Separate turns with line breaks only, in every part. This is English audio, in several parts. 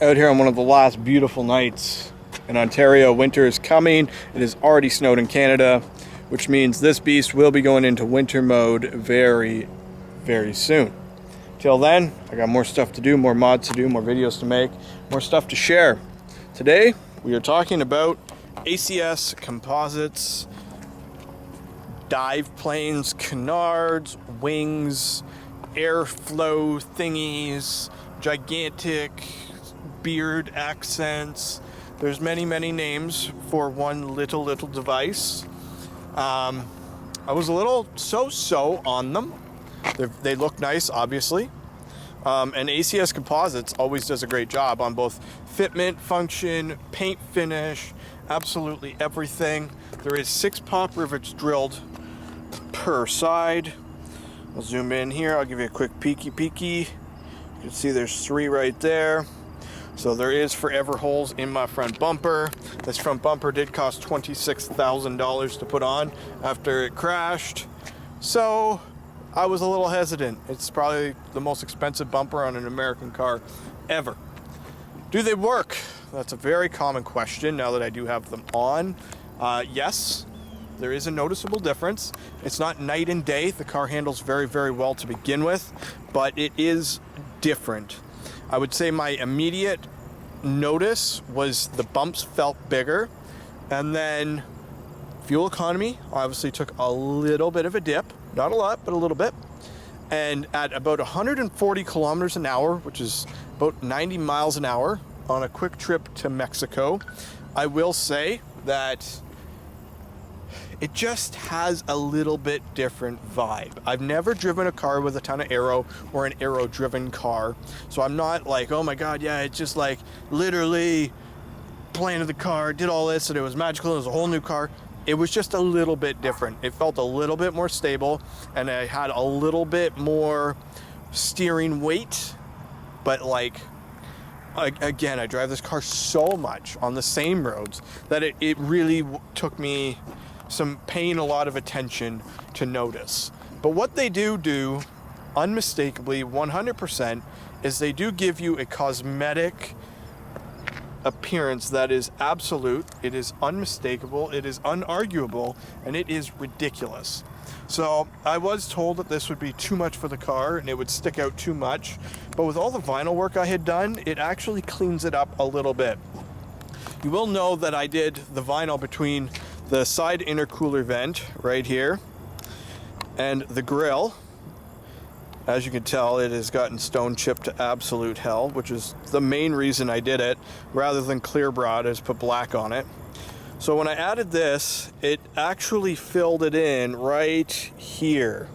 Out here on one of the last beautiful nights in Ontario. Winter is coming. It has already snowed in Canada, which means this beast will be going into winter mode very, very soon. Till then, I got more stuff to do, more mods to do, more videos to make, more stuff to share. Today, we are talking about ACS composites, dive planes, canards, wings, airflow thingies, gigantic beard accents. There's many names for one little device. I was a little so on them. They look nice, obviously. And ACS Composites always does a great job on both fitment, function, paint finish, absolutely everything. There is 6 pop rivets drilled per side. I'll zoom in here. I'll give you a quick peeky. You can see there's 3 right there. So there is forever holes in my front bumper. This front bumper did cost $26,000 to put on after it crashed. So I was a little hesitant. It's probably the most expensive bumper on an American car ever. Do they work? That's a very common question now that I do have them on. Yes, there is a noticeable difference. It's not night and day. The car handles very well to begin with, but it is different. I would say my immediate notice was the bumps felt bigger, and then fuel economy obviously took a little bit of a dip. Not a lot, but a little bit. And at about 140 kilometers an hour, which is about 90 miles an hour on a quick trip to Mexico, I will say that it just has a little bit different vibe. I've never driven a car with a ton of aero or an aero-driven car, so I'm not like, oh my god, yeah, it's just like literally planted the car, did all this, and it was magical, it was a whole new car. It was just a little bit different. It felt a little bit more stable, and I had a little bit more steering weight, but like, again, I drive this car so much on the same roads that it really took me paying a lot of attention to notice. But what they do unmistakably 100% is they do give you a cosmetic appearance that is absolute, it is unmistakable, it is unarguable, and it is ridiculous. So I was told that this would be too much for the car and it would stick out too much, but with all the vinyl work I had done, it actually cleans it up a little bit. You will know that I did the vinyl between the side intercooler vent right here and the grill. As you can tell, it has gotten stone chipped to absolute hell, which is the main reason I did it. Rather than clear broad, I just put black on it. So when I added this, it actually filled it in right here.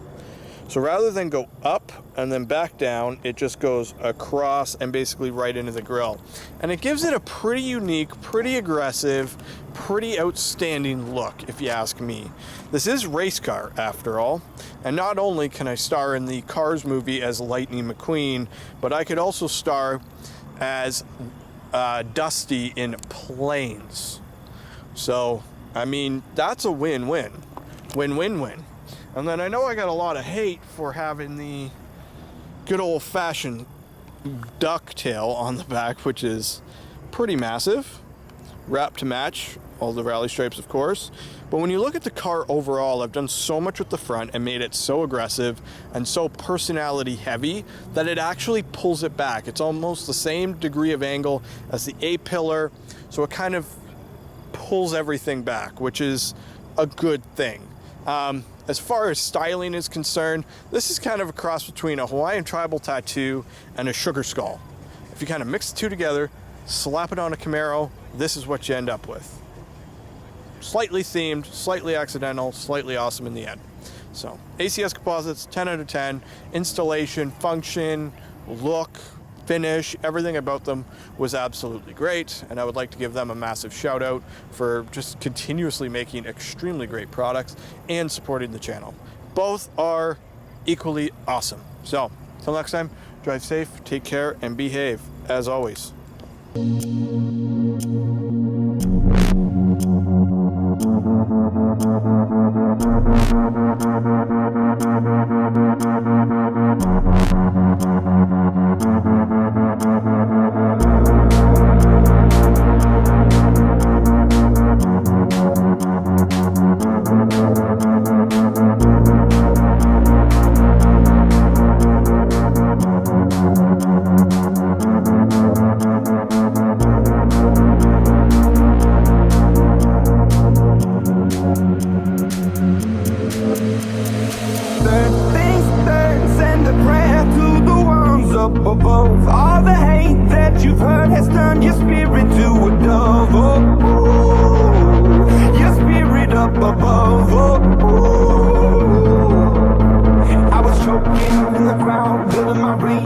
So rather than go up and then back down, it just goes across and basically right into the grill. And it gives it a pretty unique, pretty aggressive, pretty outstanding look, if you ask me. This is race car, after all. And not only can I star in the Cars movie as Lightning McQueen, but I could also star as Dusty in Planes. So, I mean, that's a win-win. Win-win-win. And then I know I got a lot of hate for having the good old-fashioned ducktail on the back, which is pretty massive. Wrapped to match, all the rally stripes, of course. But when you look at the car overall, I've done so much with the front and made it so aggressive and so personality heavy that it actually pulls it back. It's almost the same degree of angle as the A-pillar, so it kind of pulls everything back, which is a good thing. As far as styling is concerned, this is kind of a cross between a Hawaiian tribal tattoo and a sugar skull. If you kind of mix the two together, slap it on a Camaro, this is what you end up with. Slightly themed, slightly accidental, slightly awesome in the end. So, ACS Composites, 10 out of 10. Installation, function, look, finish, everything about them was absolutely great, and I would like to give them a massive shout out for just continuously making extremely great products and supporting the channel. Both are equally awesome. So, till next time, drive safe, take care, and behave, as always.
Thank you. send a prayer to the ones up above. All the hate that you've heard has turned your spirit to a dove. Oh, ooh, your spirit up above. Oh, ooh. I was choking in the crowd, building my brain